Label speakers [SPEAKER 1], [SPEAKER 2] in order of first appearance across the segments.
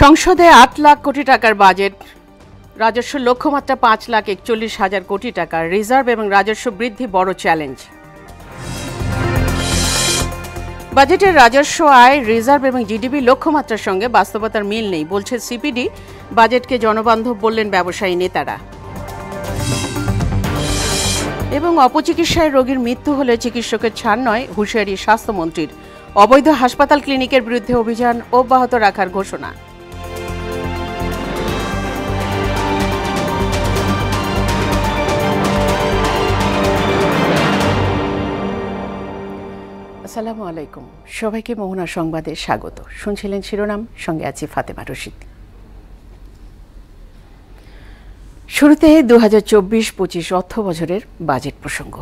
[SPEAKER 1] সংসদে ৮ লাখ কোটি টাকার বাজেট, রাজস্ব লক্ষ্যমাত্রা ৫,৪১,০০০ কোটি টাকা, রিজার্ভ এবং রাজস্ব বৃদ্ধি বড় চ্যালেঞ্জ। বাজেটের রাজস্ব আয়, রিজার্ভ এবং জিডিপি লক্ষ্যমাত্রার সঙ্গে বাস্তবতার মিল নেই বলছে সিপিডি। বাজেটকে জনবান্ধব বললেন ব্যবসায়ী নেতারা। এবং অপচিকিৎসায় রোগীর মৃত্যু হলে চিকিৎসকের ছাড় নয়, হুঁশিয়ারি স্বাস্থ্যমন্ত্রীর। অবৈধ হাসপাতাল ক্লিনিকের বিরুদ্ধে অভিযান অব্যাহত রাখার ঘোষণা। আসসালামু আলাইকুম, সবাইকে মোহনা সংবাদে স্বাগত। শুনছিলেন শিরোনাম, সঙ্গে আছি ফাতেমা রশিদ। শুরুতে 2024-25 অর্থ বছরের বাজেট প্রসঙ্গ।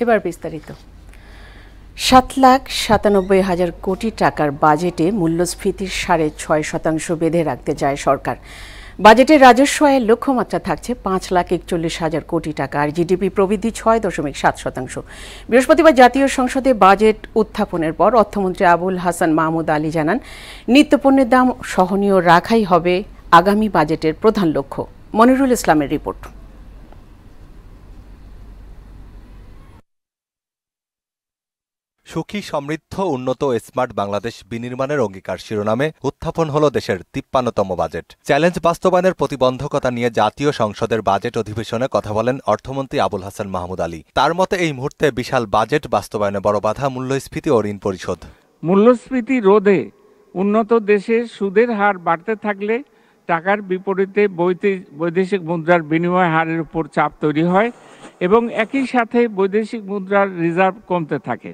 [SPEAKER 1] এবার বিস্তারিত। 7,97,000 কোটি টাকার বাজেটে মূল্যস্ফীতির 6.5% বেঁধে রাখতে চায় সরকার। বাজেটের রাজস্ব আয়ের লক্ষ্যমাত্রা থাকছে 5,41,000 কোটি টাকা আর জিডিপি প্রবৃদ্ধি 6.7%। বৃহস্পতিবার জাতীয় সংসদে বাজেট উত্থাপনের পর অর্থমন্ত্রী আবুল হাসান মাহমুদ আলী জানান, নিত্যপণ্যের দাম সহনীয় রাখাই হবে আগামী বাজেটের প্রধান লক্ষ্য। মনিরুল ইসলামের রিপোর্ট।
[SPEAKER 2] সুখী, সমৃদ্ধ, উন্নত ও স্মার্ট বাংলাদেশ বিনির্মাণের অঙ্গীকার শিরোনামে উত্থাপন হল দেশের 53তম বাজেট। চ্যালেঞ্জ বাস্তবায়নের প্রতিবন্ধকতা নিয়ে জাতীয় সংসদের বাজেট অধিবেশনে কথা বলেন অর্থমন্ত্রী আবুল হাসান মাহমুদ আলী। তার মতে, এই মুহূর্তে বিশাল বাজেট বাস্তবায়নে বড় বাধা মূল্যস্ফীতি ও ঋণ পরিশোধ।
[SPEAKER 3] মূল্যস্ফীতি রোধে উন্নত দেশে সুদের হার বাড়তে থাকলে টাকার বিপরীতে বৈদেশিক মুদ্রার বিনিময় হারের উপর চাপ তৈরি হয় এবং একই সাথে বৈদেশিক মুদ্রার রিজার্ভ কমতে থাকে।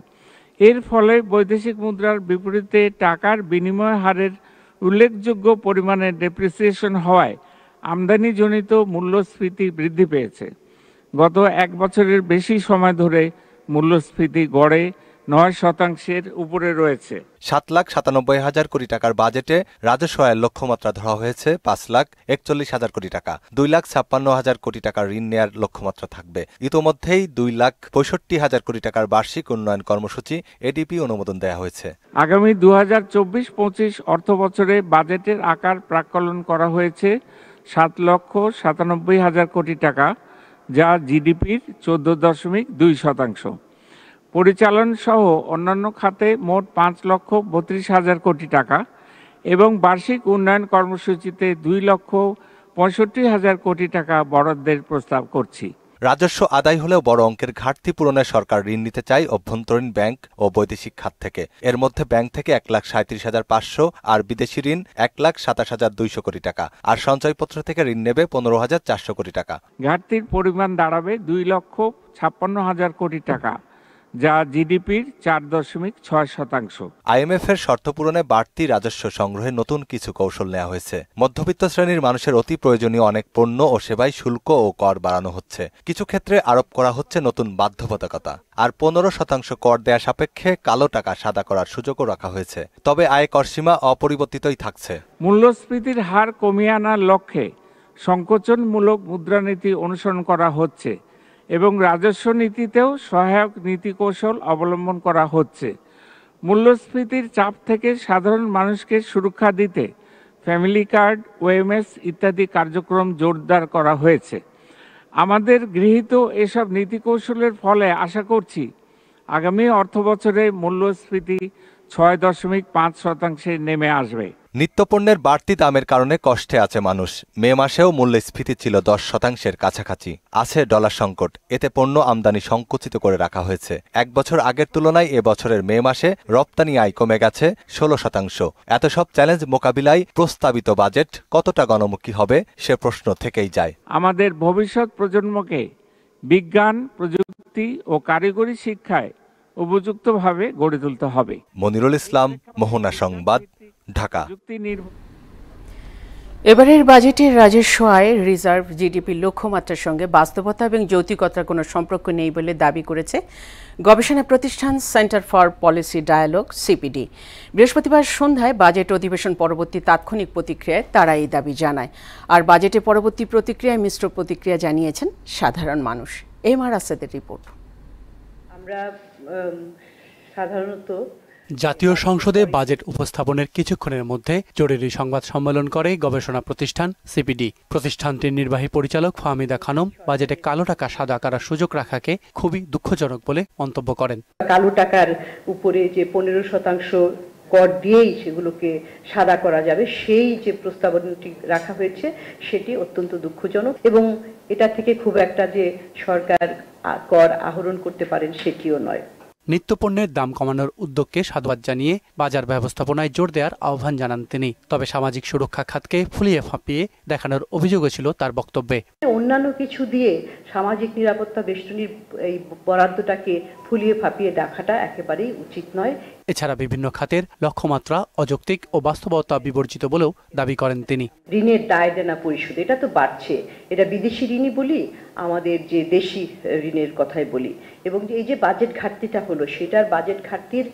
[SPEAKER 3] এর ফলে বৈদেশিক মুদ্রার বিপরীতে টাকার বিনিময় হারের উল্লেখযোগ্য পরিমাণে ডেপ্রিসিয়েশন হওয়ায় আমদানিজনিত মূল্যস্ফীতি বৃদ্ধি পেয়েছে। গত এক বছরের বেশি সময় ধরে মূল্যস্ফীতি গড়ে 9% উপরে রয়েছে।
[SPEAKER 2] 7,97,000 কোটি টাকার বাজেটে রাজস্ব আয়ের লক্ষ্যমাত্রা ধরা হয়েছে 5,41,000 কোটি টাকা। 2,56,000 কোটি টাকার ঋণ নেয়ার লক্ষ্যমাত্রা থাকবে। ইতোমধ্যেই 2,65,000 কোটি টাকার বার্ষিক উন্নয়ন কর্মসূচি এডিপি অনুমোদন দেওয়া হয়েছে।
[SPEAKER 3] আগামী 2024-25 অর্থ বছরে বাজেটের আকার প্রাক্কলন করা হয়েছে 7,97,000 কোটি টাকা, যা জিডিপির 14.2%। পরিচালন সহ অন্যান্য খাতে মোট 5,32,000 কোটি টাকা এবং বার্ষিক উন্নয়ন কর্মসূচিতে 2,65,000 কোটি টাকা বরাদ্দের প্রস্তাব করছি।
[SPEAKER 2] রাজস্ব আদায় হলেও বড় অঙ্কের ঘাটতি পূরণে সরকার ঋণ নিতে চায় অভ্যন্তরীণ ব্যাংক ও বৈদেশিক খাত থেকে। এর মধ্যে ব্যাংক থেকে 1,37,500 আর বিদেশি ঋণ 1,27,200 কোটি টাকা, আর সঞ্চয়পত্র থেকে ঋণ নেবে 15,400 কোটি টাকা।
[SPEAKER 3] ঘাটতির পরিমাণ দাঁড়াবে 2,56,000 কোটি টাকা, যা জিডিপির 4.6%।
[SPEAKER 2] IMF এর শর্ত পূরণে বাড়তি রাজস্ব সংগ্রহে নতুন কিছু কৌশল নেওয়া হয়েছে। মধ্যবিত্ত শ্রেণীর মানুষের অতি প্রয়োজনীয় অনেক পণ্য ও সেবায় শুল্ক ও কর বাড়ানো হচ্ছে। কিছু ক্ষেত্রে আরোপ করা হচ্ছে নতুন বাধ্যবাধকতা, আর 15% কর দেয়া সাপেক্ষে কালো টাকা সাদা করার সুযোগও রাখা হয়েছে। তবে আয় কর সীমা অপরিবর্তিতই থাকছে।
[SPEAKER 3] মূল্যস্ফীতির হার কমিয়ে আনার লক্ষ্যে সংকোচনমূলক মুদ্রানীতি অনুসরণ করা হচ্ছে এবং রাজস্ব নীতিতেও সহায়ক নীতিকৌশল অবলম্বন করা হচ্ছে। মূল্যস্ফীতির চাপ থেকে সাধারণ মানুষকে সুরক্ষা দিতে ফ্যামিলি কার্ড, ওএমএস ইত্যাদি কার্যক্রম জোরদার করা হয়েছে। আমাদের গৃহীত এসব নীতিকৌশলের ফলে আশা করছি আগামী অর্থবছরে মূল্যস্ফীতি 6.5% নেমে আসবে।
[SPEAKER 2] নিত্যপণ্যের বাড়তি দামের কারণে কষ্টে আছে মানুষ। মে মাসেও মূল্যস্ফীতি ছিল 10% কাছাকাছি। আছে ডলার সংকট, এতে পণ্য আমদানি সংকুচিত করে রাখা হয়েছে। এক বছর আগের তুলনায় এবছরের মে মাসে রপ্তানি আয় কমে গেছে 16%। এত সব চ্যালেঞ্জ মোকাবিলায় প্রস্তাবিত বাজেট কতটা গণমুখী হবে সে প্রশ্ন থেকেই যায়।
[SPEAKER 3] আমাদের ভবিষ্যৎ প্রজন্মকে বিজ্ঞান, প্রযুক্তি ও কারিগরি শিক্ষায় উপযুক্তভাবে গড়ে তুলতে হবে।
[SPEAKER 2] মনিরুল ইসলাম, মোহনা সংবাদ, ঢাকা।
[SPEAKER 1] এবারের বাজেটের রাজস্ব আয়, রিজার্ভ, জিডিপি লক্ষ্যমাত্রার সঙ্গে বাস্তবতা এবং যৌক্তিকতার কোনো সম্পর্ক নেই বলে দাবি করেছে গবেষণা প্রতিষ্ঠান centre for policy dialogue CPD. বৃহস্পতিবার সন্ধ্যায় বাজেট অধিবেশন পরবর্তী তাৎক্ষণিক প্রতিক্রিয়ায় তারা এই দাবি জানায়। আর বাজেটে পরবর্তী প্রতিক্রিয়ায় মিশ্র প্রতিক্রিয়া জানিয়েছেন সাধারণ মানুষ। এমআর আসাদের রিপোর্ট।
[SPEAKER 4] আমরা সাধারণত
[SPEAKER 5] জাতীয় সংসদে বাজেট উপস্থাপনের কিছুক্ষণের মধ্যে জরুরি সংবাদ সম্মেলন করে গবেষণা প্রতিষ্ঠান সিপিডি। প্রতিষ্ঠানটির নির্বাহী পরিচালক ফাহমিদা খানম বাজেটে কালো টাকা সাদা করার সুযোগ রাখাকে খুবই দুঃখজনক বলে মন্তব্য করেন।
[SPEAKER 4] কালো টাকার উপরে যে 15% কর দিয়েই সেগুলোকে সাদা করা যাবে, সেই যে প্রস্তাবনাটি রাখা হয়েছে সেটি অত্যন্ত দুঃখজনক এবং এটা থেকে খুব একটা যে সরকার কর আহরণ করতে পারেন সেটিও নয়।
[SPEAKER 5] নিত্যপণ্যের দাম কমানোর উদ্যোগকে সাধুবাদ জানিয়ে বাজার ব্যবস্থাপনায় জোর দেওয়ার আহ্বান জানান তিনি। তবে সামাজিক সুরক্ষা খাতকে ফুলিয়ে ফাঁপিয়ে দেখানোর অভিযোগও ছিল তার বক্তব্যে।
[SPEAKER 4] অন্যান্য কিছু দিয়ে সামাজিক নিরাপত্তা বেষ্টনীর এই বরাদ্দটাকে ফুলিয়ে ফাঁপিয়ে দেখাটা একেবারেই উচিত নয়।
[SPEAKER 5] এছাড়া বিভিন্ন খাতের লক্ষ্যমাত্রা অযৌক্তিক ও বাস্তবতা বিবর্জিত বলেও দাবি করেন তিনি।
[SPEAKER 4] ঋণের দায় দেনা পরিশোধ এটা তো বাড়ছে, এটা বিদেশি ঋণই বলি, আমাদের যে দেশি ঋণের কথাই বলি, এবং এই যে বাজেট ঘাটতিটা হলো সেটার বাজেট ঘাটতির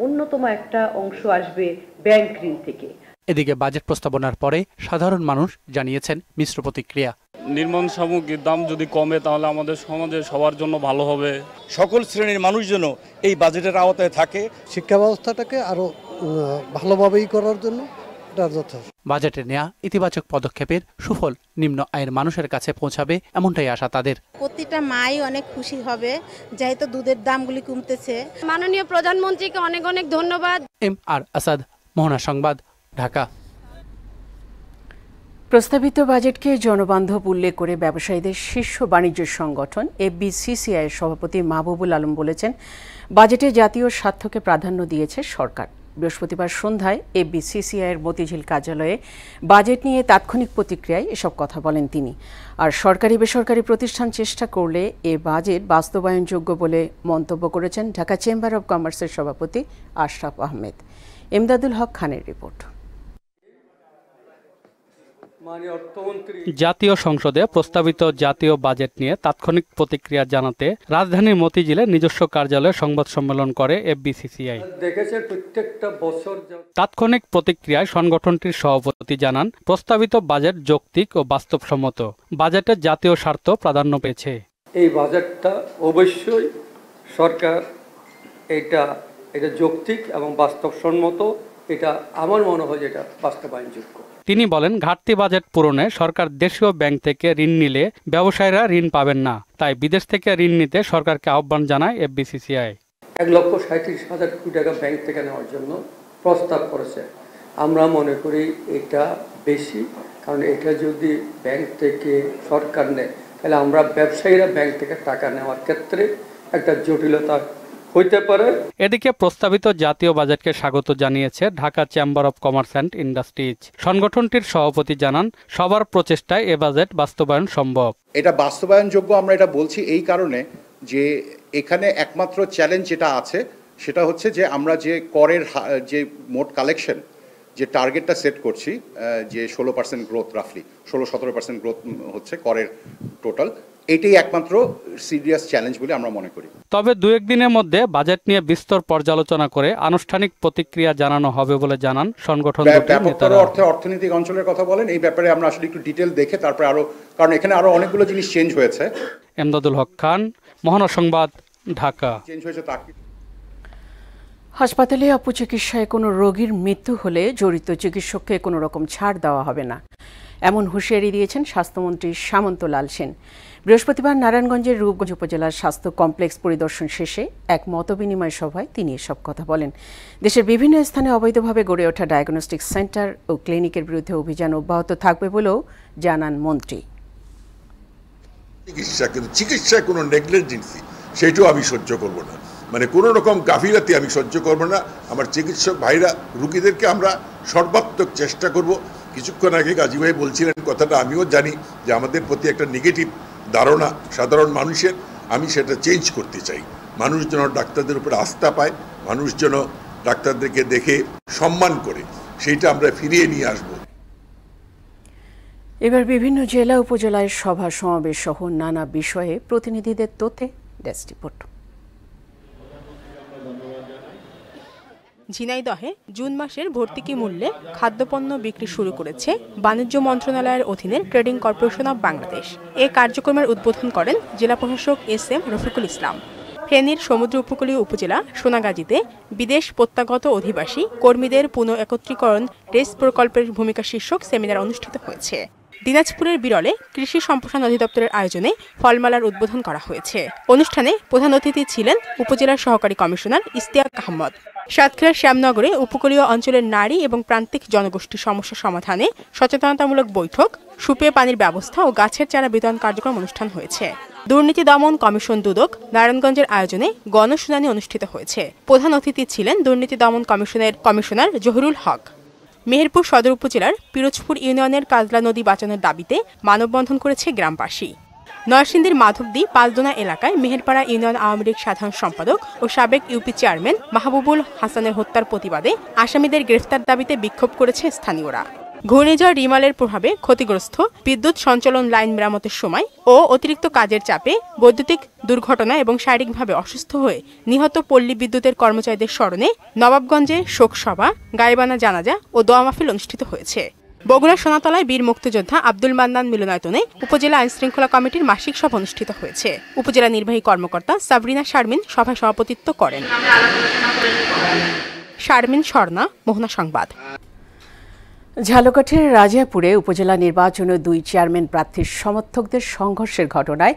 [SPEAKER 4] অন্যতম একটা অংশ আসবে ব্যাংক ঋণ থেকে।
[SPEAKER 5] এদিকে বাজেট প্রস্তাবনার পরে সাধারণ মানুষ জানিয়েছেন মিশ্র প্রতিক্রিয়া।
[SPEAKER 6] নির্মাণ সামগ্রীর দাম যদি কমে তাহলে আমাদের সমাজে সবার জন্য ভালো হবে।
[SPEAKER 7] সকল শ্রেণীর মানুষ যেন এই বাজেটের আওতায় থাকে।
[SPEAKER 8] শিক্ষা ব্যবস্থাটাকে আরো ভালোভাবেই করার জন্য এটা যথেষ্ট।
[SPEAKER 5] বাজেটে নেওয়া ইতিবাচক পদক্ষেপের সুফল নিম্ন আয়ের মানুষের কাছে পৌঁছাবে এমনটাই আশা তাদের।
[SPEAKER 9] প্রতিটা মাই অনেক খুশি হবে যেহেতু দুধের দামগুলি কমতেছে।
[SPEAKER 10] মাননীয় প্রধানমন্ত্রীকে অনেক অনেক ধন্যবাদ।
[SPEAKER 5] এমআর আসাদ, মোহনা সংবাদ, ঢাকা।
[SPEAKER 1] প্রস্তাবিত বাজেটকে জনবান্ধব উল্লেখ করে ব্যবসায়ীদের শীর্ষ বাণিজ্য সংগঠন এফবিসিসিআই এর সভাপতি মাহবুবুল আলম বলেছেন, বাজেটে জাতীয় স্বার্থকে প্রাধান্য দিয়েছে সরকার। বৃহস্পতিবার সন্ধ্যায় এফবিসিসিআই এর মতিঝিল কার্যালয়ে বাজেট নিয়ে তাৎক্ষণিক প্রতিক্রিয়ায় এসব কথা বলেন তিনি। আর সরকারি বেসরকারি প্রতিষ্ঠান চেষ্টা করলে এ বাজেট বাস্তবায়নযোগ্য বলে মন্তব্য করেছেন ঢাকা চেম্বার অব কমার্সের সভাপতি আশরাফ আহমেদ। এমদাদুল হক খানের রিপোর্ট।
[SPEAKER 5] জাতীয় সংসদে প্রস্তাবিত জাতীয় বাজেট নিয়ে তাৎক্ষণিক প্রতিক্রিয়া জানাতে রাজধানীর মতিঝিলে নিজস্ব কার্যালয়ে সংবাদ সম্মেলন করে এফবিসিসিআই। তাৎক্ষণিক প্রতিক্রিয়ায় সংগঠনটির সভাপতি জানান, প্রস্তাবিত বাজেট যৌক্তিক ও বাস্তবসম্মত। বাজেটের জাতীয় স্বার্থ প্রাধান্য পেয়েছে।
[SPEAKER 11] এই বাজেটটা অবশ্যই সরকার এটা যৌক্তিক এবং বাস্তবসম্মত, এটা আমার মনে হয় এটা বাস্তবায়নযোগ্য।
[SPEAKER 5] তিনি বলেন, ঘাটতি বাজেট পূরণে সরকার দেশীয় ব্যাংক থেকে ঋণ নিলে ব্যবসায়ীরা ঋণ পাবেন না, তাই বিদেশ থেকে ঋণ নিতে সরকারকে আহ্বান জানায় এফবিসিসিআই।
[SPEAKER 11] 1,37,000 কোটি টাকা ব্যাংক থেকে নেওয়ার জন্য প্রস্তাব করেছে। আমরা মনে করি এটা বেশি, কারণ এটা যদি ব্যাংক থেকে সরকার নেয় তাহলে আমরা ব্যবসায়ীরা ব্যাংক থেকে টাকা নেওয়ার ক্ষেত্রে একটা জটিলতা হইতে পারে।
[SPEAKER 5] এদিকে প্রস্তাবিত জাতীয় বাজেটকে স্বাগত জানিয়েছে Dhaka chamber of commerce and industries. সংগঠনটির সভাপতি জানান, সবার প্রচেষ্টায় এ বাজেট বাস্তবায়ন সম্ভব।
[SPEAKER 12] এটা বাস্তবায়নযোগ্য আমরা এটা বলছি এই কারণে যে এখানে একমাত্র চ্যালেঞ্জ যেটা আছে সেটা হচ্ছে যে আমরা যে করের যে মোট কালেকশন যে টার্গেটটা সেট করছি, যে 16% গ্রোথ, রাফলি 16-17% গ্রোথ হচ্ছে করের টোটাল, এটাই একমাত্র সিরিয়াস চ্যালেঞ্জ বলে আমরা মনে করি।
[SPEAKER 5] তবে 2-1 দিনের মধ্যে বাজেট নিয়ে বিস্তর পর্যালোচনা করে আনুষ্ঠানিক প্রতিক্রিয়া জানানো হবে বলে জানান সংগঠন।
[SPEAKER 12] অর্থনৈতিক অঞ্চলের কথা বলেন, এই ব্যাপারে আমরা আসলে একটু ডিটেল দেখে তারপরে আরো, কারণ এখানে আরো অনেকগুলো জিনিস চেঞ্জ হয়েছে।
[SPEAKER 5] এমদাদুল হক খান, মোহনা সংবাদ, ঢাকা।
[SPEAKER 12] চেঞ্জ হয়েছে তা
[SPEAKER 1] হাসপাতালে অপচিকিৎসায় কোনো রোগীর মৃত্যু হলে জড়িত চিকিৎসককে কোনো রকম ছাড় দেওয়া হবে না, এমন হুঁশিয়ারি দিয়েছেন স্বাস্থ্যমন্ত্রী সামন্ত লাল সেন। বৃহস্পতিবার নারায়ণগঞ্জের রূপগঞ্জ উপজেলার স্বাস্থ্য কমপ্লেক্স পরিদর্শন শেষে এক মতবিনিময় সভায় তিনি এসব কথা বলেন। দেশের বিভিন্ন স্থানে অবৈধভাবে গড়ে ওঠা ডায়াগনস্টিক সেন্টার ও ক্লিনিকের বিরুদ্ধে অভিযান অব্যাহত থাকবে বলেও জানান মন্ত্রী।
[SPEAKER 13] চিকিৎসায় কোনো নেগলিজেন্সি সেটাও আমি সহ্য করব না, মানে কোনো রকম গাফিলাতি আমি সহ্য করব না। আমার চিকিৎসক ভাইরা, রুগীদেরকে আমরা সর্বাত্মক চেষ্টা করব। কিছুক্ষণ আগে গাজী ভাই বলছিলেন কথাটা, আমিও জানি যে আমাদের প্রতি একটা নেগেটিভ ধারণা সাধারণ মানুষের, আমি সেটা চেঞ্জ করতে চাই। মানুষ যেন ডাক্তারদের উপর আস্থা পায়, মানুষ যেন ডাক্তারদেরকে দেখে সম্মান করে, সেইটা আমরা ফিরিয়ে নিয়ে আসব।
[SPEAKER 1] এবার বিভিন্ন জেলা উপজেলায় সভা সমাবেশ সহ নানা বিষয়ে প্রতিনিধিদের তথ্যে ডেস্ক রিপোর্ট।
[SPEAKER 14] ঝিনাইদহে জুন মাসের ভর্তুকি মূল্যে খাদ্যপণ্য বিক্রি শুরু করেছে বাণিজ্য মন্ত্রণালয়ের অধীনে ট্রেডিং কর্পোরেশন অব বাংলাদেশ। এ কার্যক্রমের উদ্বোধন করেন জেলা প্রশাসক SM রফিকুল ইসলাম। ফেনীর সমুদ্র উপকূলীয় উপজেলা সোনাগাজীতে বিদেশ প্রত্যাগত অধিবাসী কর্মীদের পুনঃ একত্রীকরণ রেস প্রকল্পের ভূমিকা শীর্ষক সেমিনার অনুষ্ঠিত হয়েছে। দিনাজপুরের বিরলে কৃষি সম্প্রসারণ অধিদপ্তরের আয়োজনে ফলমালার উদ্বোধন করা হয়েছে। অনুষ্ঠানে প্রধান অতিথি ছিলেন উপজেলার সহকারী কমিশনার ইশতিয়াক আহমদ। সাতক্ষীরার শ্যামনগরে উপকূলীয় অঞ্চলের নারী এবং প্রান্তিক জনগোষ্ঠীর সমস্যা সমাধানে সচেতনতামূলক বৈঠক, সুপেয় পানির ব্যবস্থা ও গাছের চারা বিতরণ কার্যক্রম অনুষ্ঠান হয়েছে। দুর্নীতি দমন কমিশন দুদক নারায়ণগঞ্জের আয়োজনে গণশুনানি অনুষ্ঠিত হয়েছে। প্রধান অতিথি ছিলেন দুর্নীতি দমন কমিশনের কমিশনার জহিরুল হক। মেহেরপুর সদর উপজেলার পিরোজপুর ইউনিয়নের কাজলা নদী বাঁচানোর দাবিতে মানববন্ধন করেছে গ্রামবাসী। নরসিংদীর মাধবদী পালদোনা এলাকায় মেহেরপাড়া ইউনিয়ন আওয়ামী লীগ সাধারণ সম্পাদক ও সাবেক ইউপি চেয়ারম্যান মাহবুবুল হাসানের হত্যার প্রতিবাদে আসামিদের গ্রেফতার দাবিতে বিক্ষোভ করেছে স্থানীয়রা। ঘূর্ণিঝড় রিমালের প্রভাবে ক্ষতিগ্রস্ত বিদ্যুৎ সঞ্চালন লাইন মেরামতের সময় ও অতিরিক্ত কাজের চাপে বৈদ্যুতিক দুর্ঘটনা এবং শারীরিকভাবে অসুস্থ হয়ে নিহত পল্লী বিদ্যুতের কর্মচারীদের স্মরণে নবাবগঞ্জে শোকসভা, গায়েবানা জানাজা ও দোয়া মাহফিল অনুষ্ঠিত হয়েছে। বগুড়ার সোনাতলায় বীর মুক্তিযোদ্ধা আব্দুল মান্নান মিলনায়তনে উপজেলা আইনশৃঙ্খলা কমিটির মাসিক সভা অনুষ্ঠিত হয়েছে। উপজেলা নির্বাহী কর্মকর্তা সাবরিনা শারমিন সভায় সভাপতিত্ব করেন। শারমিন স্বর্ণা, মোহনা সংবাদ।
[SPEAKER 1] ঝালকাঠির রাজাপুরে উপজেলা নির্বাচনে 2 চেয়ারম্যান প্রার্থীর সমর্থকদের সংঘর্ষের ঘটনায়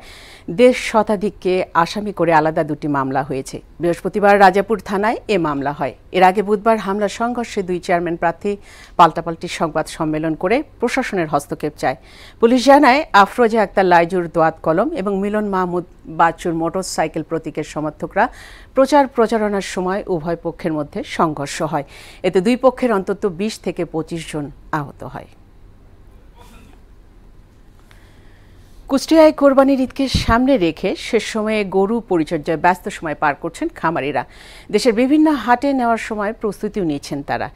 [SPEAKER 1] 1.5 শতাধিককে আসামি করে আলাদা 2টি মামলা হয়েছে। বৃহস্পতিবার রাজাপুর থানায় এ মামলা হয়। এর আগে বুধবার হামলা সংঘর্ষে 2 চেয়ারম্যান প্রার্থী পাল্টাপাল্টি সংবাদ সম্মেলন করে প্রশাসনের হস্তক্ষেপ চায়। পুলিশ জানায় আফরোজা আক্তার লাইজুর দোয়াত কলম এবং মিলন মাহমুদ বাচ্চুর মোটরসাইকেল প্রতীকের সমর্থকরা প্রচারণার সময় উভয় পক্ষের মধ্যে সংঘর্ষ হয়। এতে 2 পক্ষের অন্তত 20 থেকে 25 জন আহত হয়। কুষ্টিয়ায় কোরবানির ঈদকে সামনে রেখে শেষ সময়ে গরু পরিচর্যায় ব্যস্ত সময় পার করছেন খামারিরা। দেশের বিভিন্ন হাটে নেওয়ার সময় প্রস্তুতিও নিচ্ছেন তারা।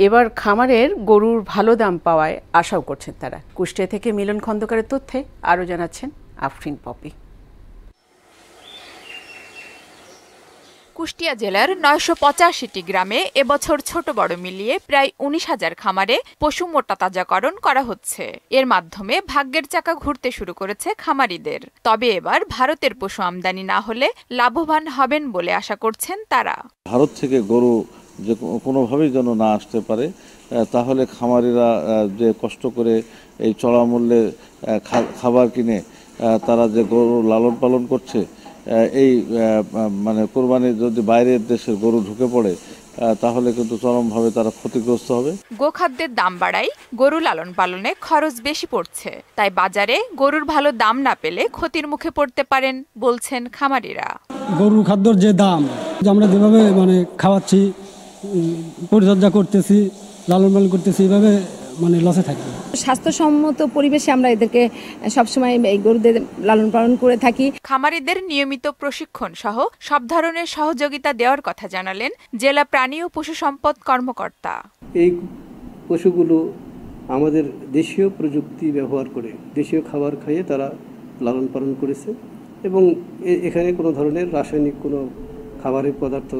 [SPEAKER 1] এবার খামারের গরুর ভালো দাম পাওয়ায় আশাও করছেন তারা। কুষ্টিয়া থেকে মিলন খন্দকারের তথ্যে আরও জানাচ্ছেন আফরিন পপি।
[SPEAKER 15] কুষ্টিয়া জেলার 985টি গ্রামে এবছর ছোট বড় মিলিয়ে প্রায় 19,000 খামারে পশু মোটা তাজাকরণ করা হচ্ছে। এর মাধ্যমে ভাগ্যের চাকা ঘুরতে শুরু করেছে খামারিদের। তবে এবার ভারতের পশু আমদানি না হলে লাভবান হবেন বলে আশা করছেন তারা।
[SPEAKER 16] ভারত থেকে গরু যে কোনোভাবেই যেন না আসতে পারে, তাহলে খামারিরা যে কষ্ট করে এই চড়া মূল্যে খাবার কিনে তারা যে গরু লালন পালন করছে, এই মানে কোরবানি যদি বাইরের দেশের গরু ঢুকে পড়ে তাহলে কিন্তু চরমভাবে তারা ক্ষতিগ্রস্ত হবে।
[SPEAKER 15] গোখাদ্যের দাম বাড়ায় গরু লালন পালনে খরচ বেশি পড়ছে, তাই বাজারে গরুর ভালো দাম না পেলে ক্ষতির মুখে পড়তে পারেন বলছেন খামারিরা।
[SPEAKER 17] গরুর খাদ্যর যে দাম, আমরা যেভাবে মানে খাওয়াচ্ছি, পরিচর্যা করতেছি, লালন পালন করতেছি, এইভাবে মানে লসে থাকবে।
[SPEAKER 18] স্বাস্থ্যসম্মত পরিবেশে আমরা এদেরকে সবসময় এই গরুদের লালন পালন করে থাকি।
[SPEAKER 15] খামারিদের নিয়মিত প্রশিক্ষণ সহ সব ধরনের সহযোগিতা দেওয়ার কথা জানালেন জেলা প্রাণী ও পশু সম্পদ কর্মকর্তা।
[SPEAKER 19] এই পশুগুলো আমাদের দেশীয় প্রযুক্তি ব্যবহার করে দেশীয় খাবার খাইয়ে তারা লালন পালন করেছে এবং এখানে কোনো ধরনের রাসায়নিক কোনো খাবারের পদার্থ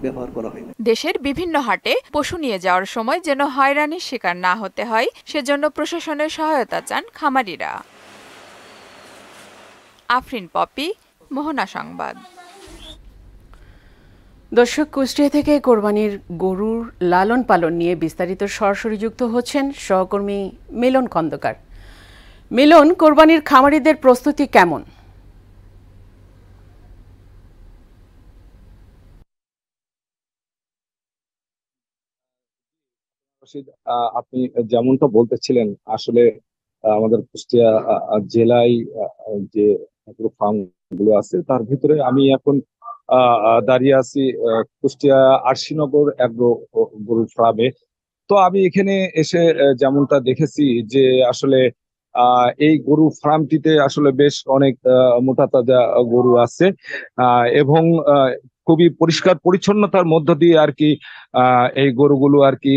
[SPEAKER 19] ব্যবহার করা হয় না।
[SPEAKER 15] দেশের বিভিন্ন হাটে পশু নিয়ে যাওয়ার সময় যেন হয়রানির শিকার না হতে হয়, সেজন্য প্রশাসনের সহায়তা চান খামারিরা। আফরিন পপি, মোহনা সংবাদ।
[SPEAKER 1] দর্শক, কুষ্টিয়া থেকে কোরবানির গরুর লালন পালন নিয়ে বিস্তারিত সরাসরি যুক্ত হচ্ছেন সহকর্মী মিলন খন্দকার। মিলন, কোরবানির খামারিদের প্রস্তুতি কেমন?
[SPEAKER 20] আপনি যেমনটা বলতেছিলেন, আসলে আমাদের কুষ্টিয়া জেলায় যে ফার্ম গুলো আছে তার ভিতরে আমি এখন দাঁড়িয়ে আছি কুষ্টিয়া আরশিনগর এগ্রো গরুর ফার্মে। তো আমি এখানে এসে যেমনটা দেখেছি যে আসলে এই গরু ফার্মটিতে আসলে বেশ অনেক মোটা তাজা গরু আছে এবং খুবই পরিষ্কার পরিচ্ছন্নতার মধ্য দিয়ে আর কি এই গরুগুলো আর কি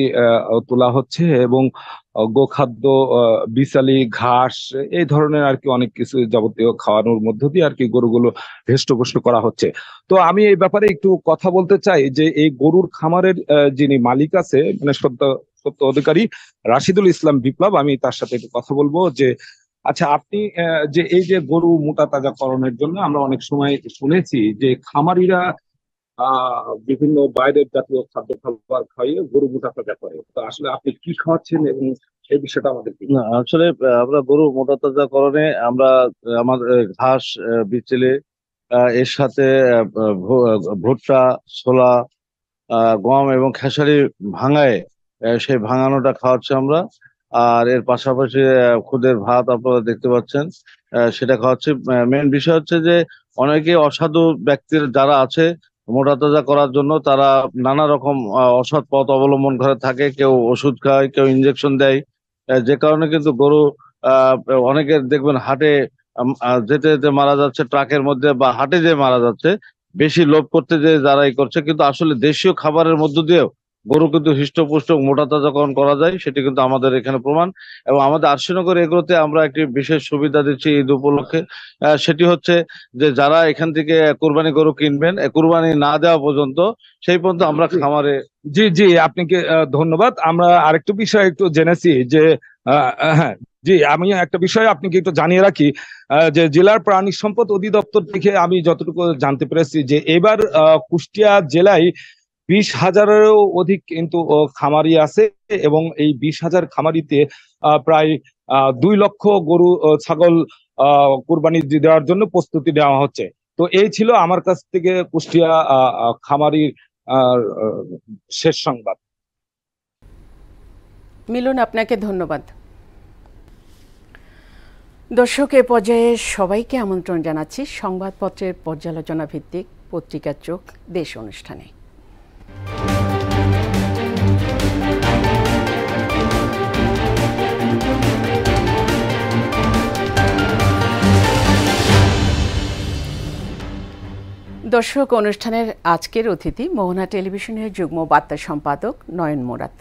[SPEAKER 20] তোলা হচ্ছে এবং গোখাদ্য, বিচালি, ঘাস, এই ধরনের আর কি অনেক কিছু যাবতীয় খাওয়ানোর মধ্য দিয়ে আর কি গরুগুলো হৃষ্টপুষ্ট করা হচ্ছে। তো আমি এই ব্যাপারে একটু কথা বলতে চাই যে এই গরুর খামারের যিনি মালিক আছে, মানে সত্য অধিকারী রাশিদুল ইসলাম বিপ্লব, আমি তার সাথে একটু কথা বলবো যে আচ্ছা, আপনি যে এই যে গরু মোটা তাজাকরণের জন্য আমরা অনেক সময় শুনেছি যে খামারিরা বিভিন্ন বাইরের জাতীয় খাদ্য খাবার খাইয়ে গরু মোটা তাজা করে, তো আসলে আপনি কি খাওয়াচ্ছেন এবং এই বিষয়টা আমাদের
[SPEAKER 16] না, আসলে আমরা গরু মোটা তাজাকরণে আমরা আমাদের ঘাস, বিচেলে, এর সাথে ভুট্টা, ছোলা, গম এবং খেসারি ভাঙায় সেই ভাঙানোটা খাওয়াচ্ছি আমরা। আর এর পাশাপাশি খুদের ভাত আপনারা দেখতে পাচ্ছেন, সেটা খাওয়াচ্ছি। মেন বিষয় হচ্ছে যে অনেকে অসাধু ব্যক্তির যারা আছে মোটা তাজা করার জন্য, তারা নানা রকম অসৎ পথ অবলম্বন করে থাকে। কেউ ওষুধ খায়, কেউ ইনজেকশন দেয়, যে কারণে কিন্তু গরু অনেকের দেখবেন হাটে যেতে যেতে মারা যাচ্ছে, ট্রাকের মধ্যে বা হাটে যে মারা যাচ্ছে, বেশি লোভ করতে যে যারাই করছে। কিন্তু আসলে দেশীয় খাবারের মধ্য দিয়েও গরু কিন্তু হৃষ্টপুষ্ট মোটা তাজাকরণ করা যায়, সেটি কিন্তু আমাদের এখানে প্রমাণ। এবং আমাদের আরশীনগর এগুলোতে আমরা একটি বিশেষ সুবিধা দিচ্ছি ঈদ উপলক্ষে, সেটি হচ্ছে যে যারা এখান থেকে কুরবানি গরু কিনবেন, কুরবানি না দেওয়া পর্যন্ত, সেই পর্যন্ত আমরা খামারে।
[SPEAKER 20] জি জি, আপনাকে ধন্যবাদ। আমরা আরেকটু বিষয় একটু জেনেছি যে হ্যাঁ জি, আমি একটা বিষয় আপনাকে একটু জানিয়ে রাখি যে জেলার প্রাণী সম্পদ অধিদপ্তর থেকে আমি যতটুকু জানতে পেরেছি যে এবার কুষ্টিয়া জেলায় 20,000-এরও অধিক কিন্তু খামারি আছে এবং এই 20,000 খামারিতে প্রায় 2 লক্ষ গরু ছাগল কুরবানি দেওয়ার জন্য প্রস্তুতি নেওয়া হচ্ছে। তো এই ছিল আমার কাছ থেকে কুষ্টিয়া খামারির শেষ সংবাদ।
[SPEAKER 1] মিলন, আপনাকে ধন্যবাদ। দর্শক, এ পর্যায়ে সবাইকে আমন্ত্রণ জানাচ্ছি সংবাদপত্রের পর্যালোচনা ভিত্তিক পত্রিকার চোখ দেশ অনুষ্ঠানে। দর্শক, অনুষ্ঠানের আজকের অতিথি মোহনা টেলিভিশনের যুগ্ম বার্তা সম্পাদক নয়ন মোরাদ।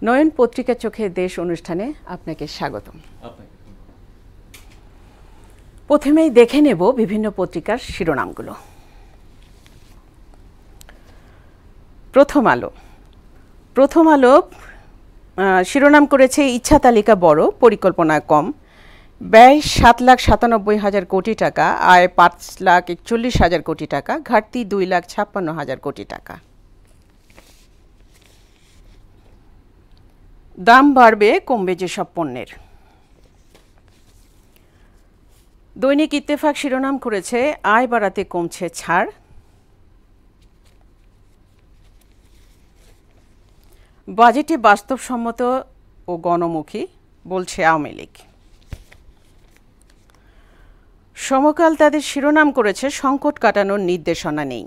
[SPEAKER 1] নয়ন, পত্রিকা চোখে দেশ অনুষ্ঠানে আপনাকে স্বাগতম। প্রথমেই দেখে নেব বিভিন্ন পত্রিকার শিরোনামগুলো। প্রথম আলো শিরোনাম করেছে ইচ্ছা তালিকা বড়, পরিকল্পনা কম। ব্যয় 7,97,000 কোটি টাকা, আয় 5,41,000 কোটি টাকা, ঘাটতি 2,56,000 কোটি টাকা। দাম বাড়বে, কমবে যেসব পণ্যের। দৈনিক ইত্তেফাক শিরোনাম করেছে আয় বাড়াতে কমছে ছাড়। বাজেটে বাস্তবসম্মত ও গণমুখী বলছে আওয়ামী লীগ। সমকাল তাদের শিরোনাম করেছে সংকট কাটানোর নির্দেশনা নেই,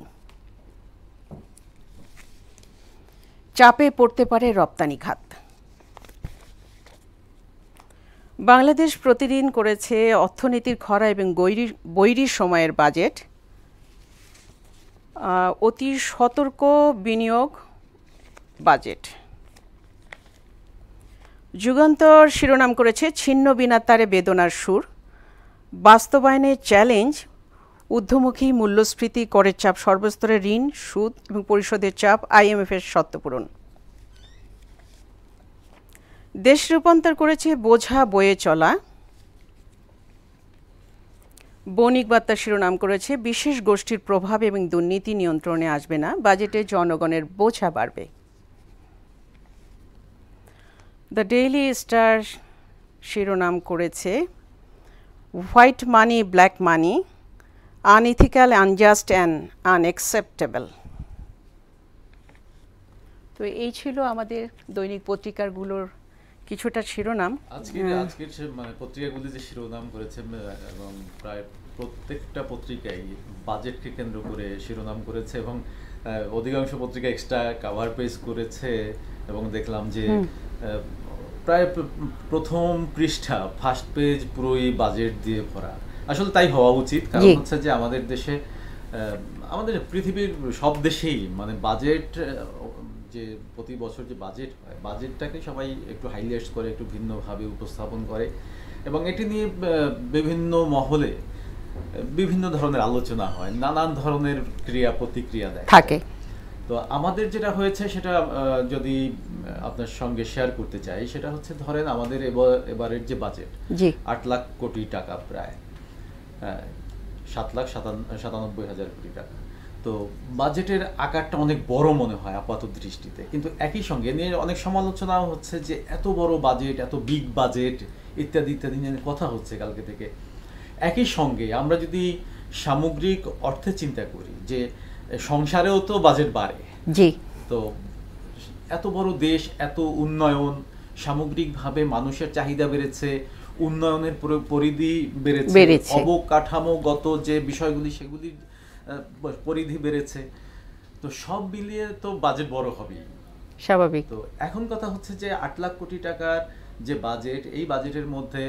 [SPEAKER 1] চাপে পড়তে পারে রপ্তানি খাত। বাংলাদেশ প্রতিদিন করেছে অর্থনীতির খরা এবং বৈরী সময়ের বাজেট, অতি সতর্ক বিনিয়োগ বাজেট। যুগান্তর শিরোনাম করেছে ছিন্ন বিনা তারে বেদনার সুর, বাস্তবায়নের চ্যালেঞ্জ, ঊর্ধ্বমুখী মূল্যস্ফীতি, করের চাপ, সর্বস্তরের ঋণ, সুদ এবং পরিশোধের চাপ, IMF-এর শর্ত পূরণ। দেশ রূপান্তর করেছে বোঝা বয়ে চলা। বণিক বার্তা শিরোনাম করেছে বিশেষ গোষ্ঠীর প্রভাব এবং দুর্নীতি নিয়ন্ত্রণে আসবে না, বাজেটে জনগণের বোঝা বাড়বে। দ্য ডেইলি স্টার শিরোনাম করেছে white money, black money, unethical, unjust and unacceptable. তো এই ছিল আমাদের দৈনিক পত্রিকাগুলোর কিছুটা শিরোনাম।
[SPEAKER 21] আজকের মানে পত্রিকাগুলি যে শিরোনাম করেছে এবং প্রায় প্রত্যেকটা পত্রিকায় বাজেটকে কেন্দ্র করে শিরোনাম করেছে এবং অধিকাংশ পত্রিকা এক্সট্রা কভার পেজ করেছে এবং দেখলাম যে প্রায় প্রথম পৃষ্ঠা, ফার্স্ট পেজ পুরোই বাজেট দিয়ে ভরা। আসলে তাই হওয়া উচিত, কারণ হচ্ছে যে আমাদের দেশে, আমাদের পৃথিবীর সব দেশেই মানে বাজেট যে প্রতি বছর যে বাজেট হয়, বাজেটটাকে সবাই একটু হাইলাইট করে, একটু ভিন্নভাবে উপস্থাপন করে এবং এটি নিয়ে বিভিন্ন মহলে বিভিন্ন ধরনের আলোচনা হয়, নানান ধরনের ক্রিয়া প্রতিক্রিয়া
[SPEAKER 1] থাকে।
[SPEAKER 21] তো আমাদের যেটা হয়েছে সেটা যদি আপনার সঙ্গে শেয়ার করতে চাই, সেটা হচ্ছে ধরেন আমাদের এবারের যে বাজেট 8 লাখ কোটি টাকা, প্রায় 7,97,000 কোটি টাকা। তো বাজেটের আকারটা অনেক বড় মনে হয় আপাত দৃষ্টিতে, কিন্তু একই সঙ্গে নিয়ে অনেক সমালোচনাও হচ্ছে যে এত বড় বাজেট, এত বিগ বাজেট ইত্যাদি ইত্যাদি নিয়ে কথা হচ্ছে কালকে থেকে। একই সঙ্গে আমরা যদি সামগ্রিক অর্থে চিন্তা করি যে সংসারেও তো বাজেট বাড়ে, তো এত বড় দেশ, এত উন্নয়ন, সামগ্রিকভাবে মানুষের চাহিদা বেড়েছে, উন্নয়নের পরিধি বেড়েছে, অবকাঠামোগত যে বিষয়গুলি সেগুলির পরিধি বেড়েছে, তো সব মিলিয়ে তো বাজেট বড় হবেই
[SPEAKER 1] স্বাভাবিক।
[SPEAKER 21] তো এখন কথা হচ্ছে যে 8 লাখ কোটি টাকার যে বাজেট, এই বাজেটের মধ্যে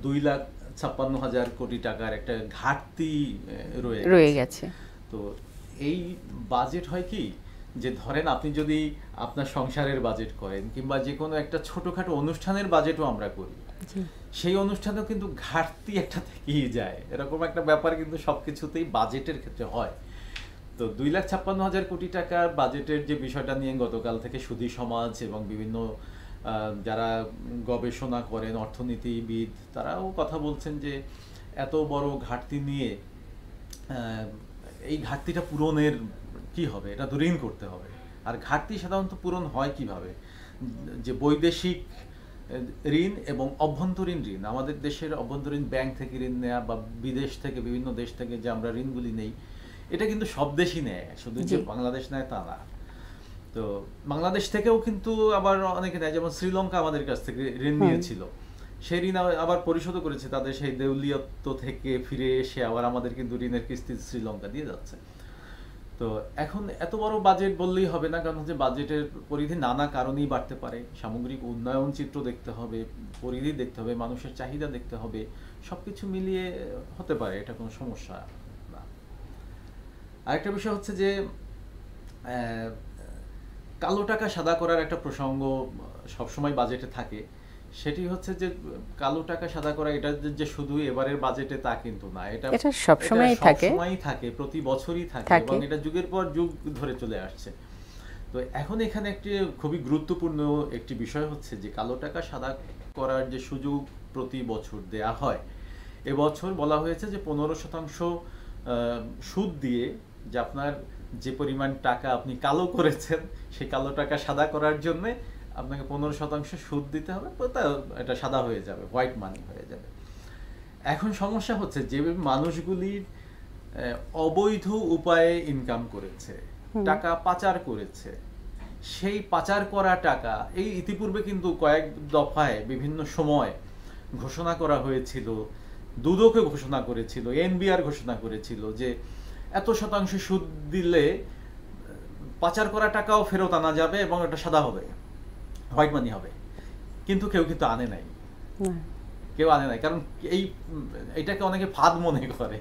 [SPEAKER 21] 2,56,000 কোটি টাকার একটা ঘাটতি রয়ে গেছে। তো এই বাজেট হয় কি যে ধরেন আপনি যদি আপনার সংসারের বাজেট করেন কিংবা যে কোনো একটা ছোটখাটো অনুষ্ঠানের বাজেটও আমরা করি, সেই অনুষ্ঠানেও কিন্তু ঘাটতি একটা থেকেই যায়, এরকম একটা ব্যাপার কিন্তু সবকিছুতেই বাজেটের ক্ষেত্রে হয়। তো 2,56,000 কোটি টাকার বাজেটের যে বিষয়টা নিয়ে গতকাল থেকে সুধী সমাজ এবং বিভিন্ন যারা গবেষণা করেন, অর্থনীতিবিদ, তারাও কথা বলছেন যে এত বড় ঘাটতি নিয়ে এই ঘাটতিটা পূরণের কি হবে, এটা তো ঋণ করতে হবে। আর ঘাটতি সাধারণত পূরণ হয় কিভাবে, যে বৈদেশিক ঋণ এবং অভ্যন্তরীণ ঋণ, আমাদের দেশের অভ্যন্তরীণ ব্যাংক থেকে ঋণ নেওয়া বা বিদেশ থেকে বিভিন্ন দেশ থেকে যে আমরা ঋণগুলি নেই, এটা কিন্তু সব দেশই নেয়, শুধু যে বাংলাদেশ নেয় তা না। তো বাংলাদেশ থেকেও কিন্তু আবার অনেকে নেয়, যেমন শ্রীলঙ্কা আমাদের কাছ থেকে ঋণ নিয়েছিল, সেই ঋণ আবার পরিশোধও করেছে, তাদের সেই দেউলিয়ত্ব থেকে ফিরে এসে আবার আমাদের কিন্তু ঋণের কিস্তি শ্রীলঙ্কা দিয়ে যাচ্ছে। তো এখন এত বড় বাজেট বললেই হবে না, কারণ হচ্ছে বাজেটের পরিধি নানা কারণেই বাড়তে পারে, সামগ্রিক উন্নয়ন চিত্র দেখতে হবে, পরিধি দেখতে হবে, মানুষের চাহিদা দেখতে হবে, সবকিছু মিলিয়ে হতে পারে, এটা কোনো সমস্যা না। আরেকটা বিষয় হচ্ছে যে কালো টাকা সাদা করার একটা প্রসঙ্গ সবসময় বাজেটে থাকে, সেটি হচ্ছে যে কালো টাকা সাদা করা, এটা যে শুধু এবারের বাজেটে তা কিন্তু না, এটা সবসময়ই থাকে, প্রতি বছরই থাকে এবং এটা যুগের পর যুগ ধরে চলে আসছে। তো এখন এখানে একটি খুবই গুরুত্বপূর্ণ একটি বিষয় হচ্ছে যে কালো টাকা সাদা করার যে সুযোগ প্রতি বছর দেয়া হয়, এবছর বলা হয়েছে যে 15% সুদ দিয়ে যে আপনার যে পরিমাণ টাকা আপনি কালো করেছেন, সেই কালো টাকা সাদা করার জন্য আপনাকে 15% সুদ দিতে হবে, এটা সাদা হয়ে যাবে, হোয়াইট মানি হয়ে যাবে। এখন সমস্যা হচ্ছে যে মানুষগুলি অবৈধ উপায়ে ইনকাম করেছে, টাকা পাচার করেছে, সেই পাচার করা টাকা এই ইতিপূর্বে কিন্তু কয়েক দফায় বিভিন্ন সময় ঘোষণা করা হয়েছিল, দুদকে ঘোষণা করেছিল, এনবিআর ঘোষণা করেছিল যে এত শতাংশ সুদ দিলে পাচার করা টাকাও ফেরত আনা যাবে এবং এটা সাদা হবে, হোয়াইট মানি হবে, কিন্তু কেউ কিন্তু আনে নাই, কারণ এইটাকে অনেকে ফাঁদ মনে করে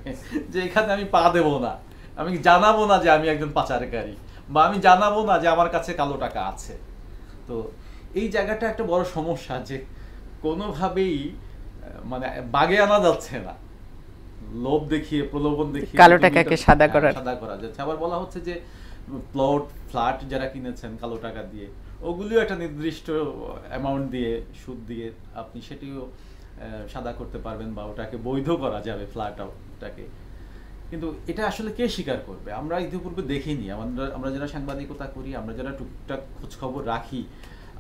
[SPEAKER 21] যে এখানে আমি পা দেবো না, আমি জানাবো না যে আমি একজন পাচারকারী, বা আমি জানাবো না যে আমার কাছে কালো টাকা আছে। তো এই জায়গাটা একটা বড় সমস্যা, যে কোনোভাবেই মানে বাগে আনা যাচ্ছে না, লোভ দেখিয়ে, প্রলোভন দেখিয়ে
[SPEAKER 1] কালো টাকাকে সাদা করা
[SPEAKER 21] যাচ্ছে। আবার বলা হচ্ছে যে প্লট, ফ্ল্যাট যারা কিনেছেন কালো টাকা দিয়ে, ওগুলিও একটা নির্দিষ্ট অ্যামাউন্ট দিয়ে, সুদ দিয়ে আপনি সেটিও সাদা করতে পারবেন বা ওটাকে বৈধ করা যাবে, ফ্ল্যাটটাকে। কিন্তু এটা আসলে কে স্বীকার করবে? আমরা ইতিপূর্বে দেখিনি, আমরা যারা সাংবাদিকতা করি, আমরা যারা টুকটাক খোঁজখবর রাখি,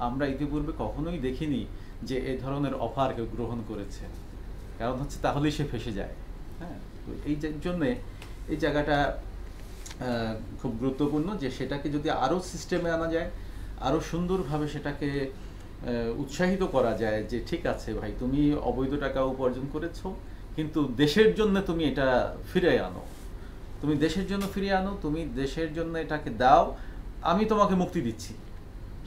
[SPEAKER 21] আমরা ইতিপূর্বে কখনোই দেখিনি যে এই ধরনের অফার কেউ গ্রহণ করেছে। কারণ হচ্ছে তাহলেই সে ফেঁসে যায়। হ্যাঁ, তো এই জন্যে এই জায়গাটা খুব গুরুত্বপূর্ণ, যে সেটাকে যদি আরও সিস্টেমে আনা যায়, আরও সুন্দরভাবে সেটাকে উৎসাহিত করা যায় যে ঠিক আছে ভাই, তুমি অবৈধ টাকা উপার্জন করেছো, কিন্তু দেশের জন্য তুমি এটা ফিরে আনো, তুমি দেশের জন্য ফিরিয়ে আনো, তুমি দেশের জন্য এটাকে দাও, আমি তোমাকে মুক্তি দিচ্ছি।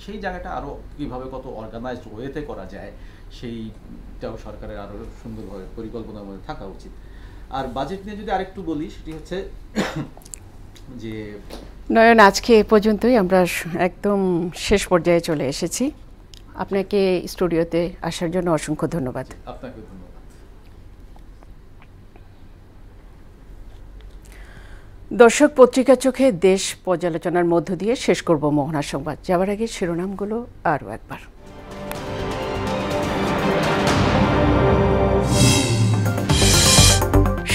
[SPEAKER 21] সেই জায়গাটা আরও কীভাবে কত অর্গানাইজড ওয়েতে করা যায়, সেইটাও সরকারের আরও সুন্দরভাবে পরিকল্পনার মধ্যে থাকা উচিত। আর বাজেট নিয়ে যদি আরেকটু বলি, সেটি হচ্ছে যে
[SPEAKER 1] নয়ন, আজকে এ পর্যন্তই, আমরা একদম শেষ পর্যায়ে চলে এসেছি। আপনাকে স্টুডিওতে আসার জন্য অসংখ্য ধন্যবাদ।
[SPEAKER 21] আপনাকে ধন্যবাদ।
[SPEAKER 1] দর্শক, পত্রিকা চোখে দেশ পর্যালোচনার মধ্য দিয়ে শেষ করব মোহনা সংবাদ। যাওয়ার আগে শিরোনামগুলো আরও একবার।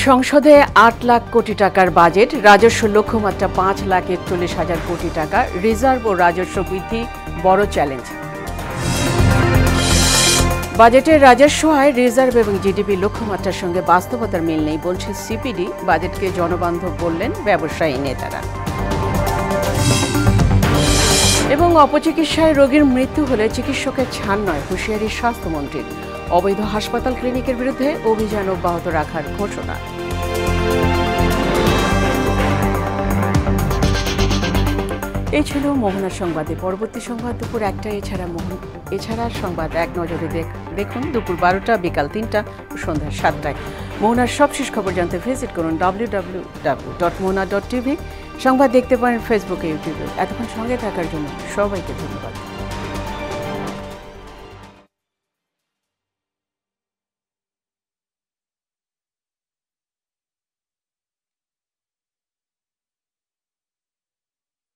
[SPEAKER 1] সংসদে ৮ লাখ কোটি টাকার বাজেট, রাজস্ব লক্ষ্যমাত্রা ৫,৪১,০০০ কোটি টাকা, রিজার্ভ ও রাজস্ব বৃদ্ধি বড় চ্যালেঞ্জ। বাজেটের রাজস্ব আয়, রিজার্ভ এবং জিডিপি লক্ষ্যমাত্রার সঙ্গে বাস্তবতার মিল নেই বলছে সিপিডি। বাজেটকে জনবান্ধব বললেন ব্যবসায়ী নেতারা। এবং অপচিকিৎসায় রোগীর মৃত্যু হলে চিকিৎসকের ছাড় নয়, হুঁশিয়ারি স্বাস্থ্যমন্ত্রীর। অবৈধ হাসপাতাল ক্লিনিকের বিরুদ্ধে অভিযান অব্যাহত রাখার ঘোষণা। এই ছিল মোহনা সংবাদে। পরবর্তী সংবাদ দুপুর ১টায়। এছাড়া সংবাদ এক নজরে দেখুন দুপুর ১২টা, বিকাল ৩টা ও সন্ধ্যা ৭টায়। মোহনার সবশেষ খবর জানতে ভিজিট করুন www.mohana.tv। সংবাদ দেখতে পারেন ফেসবুকে, ইউটিউবে। এতক্ষণ সঙ্গে থাকার জন্য সবাইকে ধন্যবাদ।